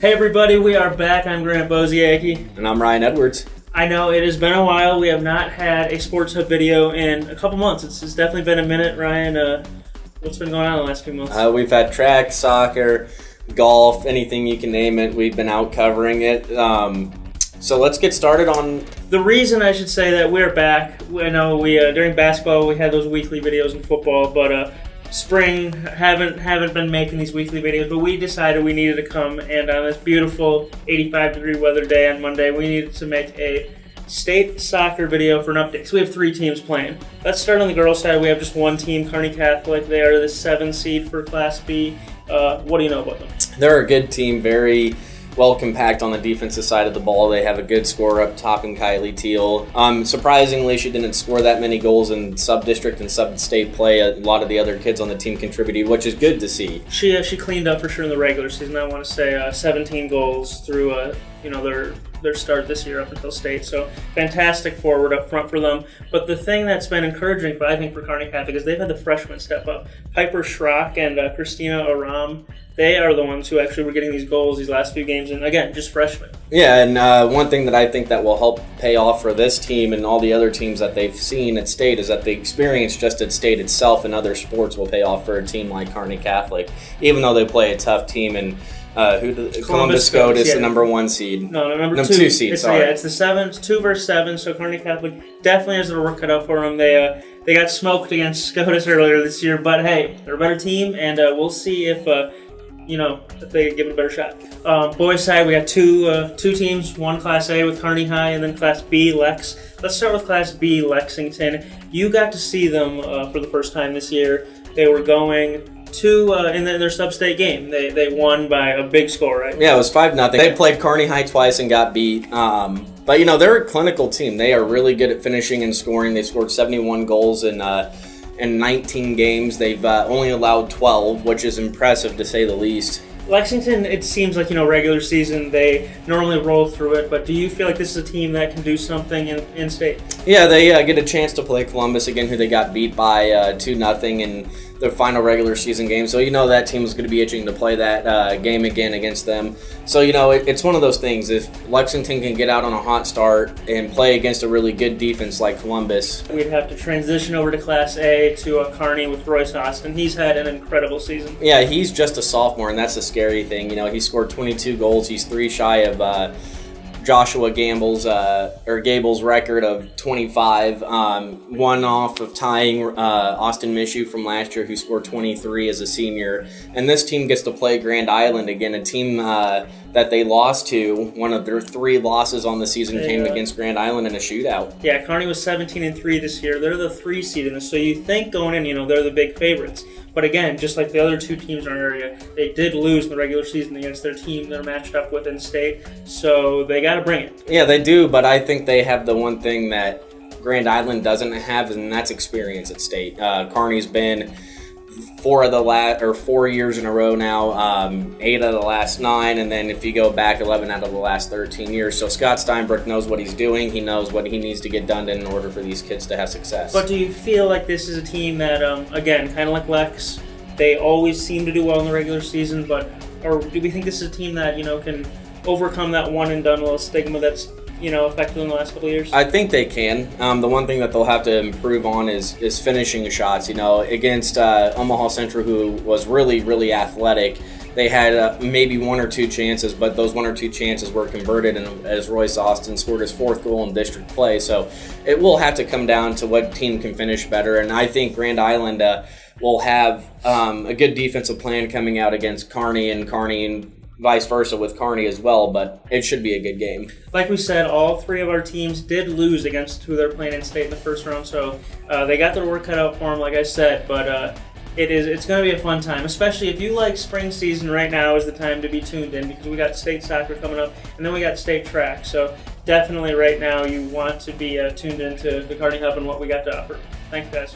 Hey everybody, we are back. I'm Grant Boziacki. And I'm Ryan Edwards. I know it has been a while. We have not had a Sports Hub video in a couple months. It's definitely been a minute. Ryan, what's been going on in the last few months? We've had track, soccer, golf, anything you can name it. We've been out covering it. So let's get started on... The reason I should say that we're back, I know we during basketball we had those weekly videos in football, but spring haven't been making these weekly videos, but we decided we needed to come, and on this beautiful 85-degree weather day on Monday, we needed to make a state soccer video for an update. So we have 3 teams playing. Let's start on the girls' side. We have just one team, Kearney Catholic. They are the 7 seed for Class B. What do you know about them? They're a good team, very well compact on the defensive side of the ball. They have a good scorer up top in Kylie Teal. Surprisingly, she didn't score that many goals in sub-district and sub-state play. A lot of the other kids on the team contributed, which is good to see. She cleaned up for sure in the regular season. I want to say 17 goals through their start this year up until state. So fantastic forward up front for them. But the thing that's been encouraging, I think, for Kearney Catholic is they've had the freshmen step up. Piper Schrock and Christina Aram. They are the ones who actually were getting these goals these last few games, and again, just freshmen. Yeah, and one thing that I think that will help pay off for this team and all the other teams that they've seen at state is that the experience just at state itself and other sports will pay off for a team like Kearney Catholic, even though they play a tough team. And Columbus SCOTUS is the number 1 seed. No, number 2 seed. Sorry, it's the 7. It's 2 versus 7. So Kearney Catholic definitely has their work cut out for them. They got smoked against SCOTUS earlier this year, but hey, they're a better team, and we'll see if they give it a better shot. Boys side, we got two teams, one Class A with Kearney High and then Class B, Lex. Let's start with Class B, Lexington. You got to see them for the first time this year. They were going to, in their sub-state game. They won by a big score, right? Yeah, it was 5-0. They played Kearney High twice and got beat. But, they're a clinical team. They are really good at finishing and scoring. They scored 71 goals in 19 games. They've only allowed 12, which is impressive to say the least. Lexington, it seems like, regular season, they normally roll through it, but do you feel like this is a team that can do something in state? Yeah, they get a chance to play Columbus again, who they got beat by 2-0 in their final regular season game. So, that team is going to be itching to play that game again against them. So, it's one of those things. If Lexington can get out on a hot start and play against a really good defense like Columbus. We'd have to transition over to Class A to Kearney with Royce Austin. He's had an incredible season. Yeah, he's just a sophomore, and that's the scary thing. He scored 22 goals. He's 3 shy of Joshua Gable's record of 25, one off of tying Austin Mishu from last year, who scored 23 as a senior. And this team gets to play Grand Island again, a team that they lost to. One of their 3 losses on the season came against Grand Island in a shootout. Yeah, Kearney was 17-3 this year. They're the 3 seed in this, so you think going in, they're the big favorites. But again, just like the other 2 teams in our area, they did lose in the regular season against their team they're matched up with in state, so they got to bring it. Yeah, they do, but I think they have the one thing that Grand Island doesn't have, and that's experience at state. Kearney's been 4 years in a row now, 8 out of the last 9, and then if you go back, 11 out of the last 13 years. So Scott Steinbrook knows what he's doing. He knows what he needs to get done in order for these kids to have success. But do you feel like this is a team that, again, kind of like Lex, they always seem to do well in the regular season, or do we think this is a team that, can overcome that one-and-done little stigma that's affected in the last couple of years? I think they can. The one thing that they'll have to improve on is finishing shots. Against Omaha Central, who was really, really athletic, they had maybe 1 or 2 chances, but those 1 or 2 chances were converted, and as Royce Austin scored his 4th goal in district play. So it will have to come down to what team can finish better, and I think Grand Island will have a good defensive plan coming out against Kearney and vice versa with Kearney as well, but it should be a good game. Like we said, all 3 of our teams did lose against who they're playing in state in the first round, so they got their work cut out for them, like I said, but it's going to be a fun time, especially if you like spring season. Right now is the time to be tuned in, because we got state soccer coming up, and then we got state track, so definitely right now you want to be tuned into the Kearney Hub and what we got to offer. Thanks, guys.